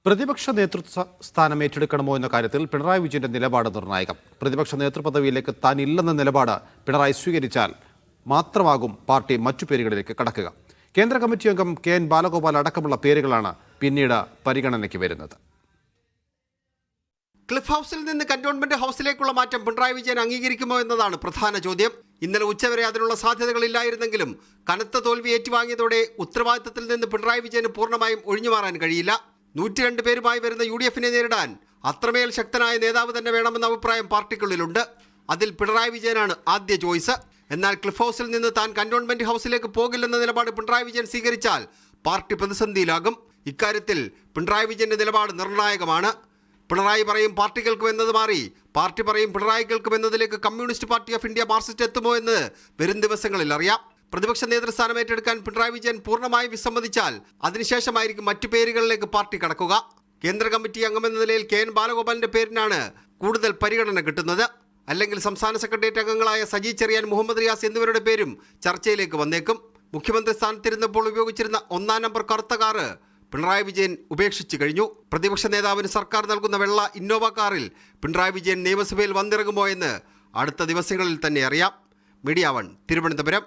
പ്രതിപക്ഷ നേതൃത്വ സ്ഥാനം ഏറ്റെടുക്കണമോ എന്ന കാര്യത്തിൽ പിണറായി വിജയന്റെ നിലപാട് നിർണായകം. പ്രതിപക്ഷ നേതൃപദവിയിലേക്ക് താൻ ഇല്ലെന്ന നിലപാട് പിണറായി സ്വീകരിച്ചാൽ മാത്രമാകും പാർട്ടി മറ്റു പേരുകളിലേക്ക് കടക്കുക. കേന്ദ്ര കമ്മിറ്റി അംഗം കെ.എൻ. ബാലഗോപാൽ അടക്കമുള്ള പേരുകളാണ് പിന്നീട് പരിഗണനയ്ക്ക് വരുന്നത്. ക്ലിഫ് ഹൗസിൽ നിന്ന് കന്റോൺമെന്റ് ഹൗസിലേക്കുള്ള മാറ്റം പിണറായി വിജയൻ അംഗീകരിക്കുമോ എന്നതാണ് പ്രധാന ചോദ്യം. ഇന്നലെ ഉച്ചവരെ അതിനുള്ള സാധ്യതകളില്ലായിരുന്നെങ്കിലും കനത്ത തോൽവി ഏറ്റുവാങ്ങിയതോടെ ഉത്തരവാദിത്തത്തിൽ നിന്ന് പിണറായി വിജയന് പൂർണ്ണമായും ഒഴിഞ്ഞുമാറാൻ കഴിയില്ല. 102 പേരുമായി വരുന്ന UDF-നെ നേരിടാൻ അത്രമേൽ ശക്തനായ നേതാവ് തന്നെ വേണമെന്ന അഭിപ്രായം പാർട്ടിക്കുള്ളിലുണ്ട്. അതിൽ പിണറായി വിജയനാണ് ആദ്യ ചോയ്സ്. എന്നാൽ ക്ലിഫ് ഹൗസിൽ നിന്ന് താൻ കന്റോൺമെന്റ് ഹൗസിലേക്ക് പോകില്ലെന്ന നിലപാട് പിണറായി വിജയൻ സ്വീകരിച്ചാൽ പാർട്ടി പ്രതിസന്ധിയിലാകും. ഇക്കാര്യത്തിൽ പിണറായി വിജയന്റെ നിലപാട് നിർണായകമാണ്. പിണറായി പറയും പാർട്ടി കേൾക്കും എന്നത് മാറി പാർട്ടി പറയും പിണറായി കേൾക്കും എന്നതിലേക്ക് communist party of India Marxist എത്തുമോ എന്ന് വരും ദിവസങ്ങളിൽ അറിയാം. പ്രതിപക്ഷ നേതൃസ്ഥാനം ഏറ്റെടുക്കാൻ പിണറായി വിജയൻ പൂർണ്ണമായി വിസമ്മതിച്ചാൽ അതിനുശേഷമായിരിക്കും മറ്റു പേരുകളിലേക്ക് പാർട്ടി കടക്കുക. കേന്ദ്ര കമ്മിറ്റി അംഗമെന്ന നിലയിൽ കെ.എൻ. ബാലഗോപാലിന്റെ പേരിനാണ് കൂടുതൽ പരിഗണന കിട്ടുന്നത്. അല്ലെങ്കിൽ സംസ്ഥാന സെക്രട്ടേറിയറ്റ് അംഗങ്ങളായ സജി ചെറിയാൻ, മുഹമ്മദ് റിയാസ് എന്നിവരുടെ പേരും ചർച്ചയിലേക്ക് വന്നേക്കും. മുഖ്യമന്ത്രി സ്ഥാനത്തിരുന്നപ്പോൾ ഉപയോഗിച്ചിരുന്ന 1-ാം നമ്പർ കറുത്ത കാറ് പിണറായി വിജയൻ ഉപേക്ഷിച്ചു കഴിഞ്ഞു. പ്രതിപക്ഷ നേതാവിന് സർക്കാർ നൽകുന്ന വെള്ള ഇന്നോവ കാറിൽ പിണറായി വിജയൻ നിയമസഭയിൽ വന്നിറങ്ങുമോ എന്ന് അടുത്ത ദിവസങ്ങളിൽ തന്നെ അറിയാം. മീഡിയ 1 തിരുവനന്തപുരം.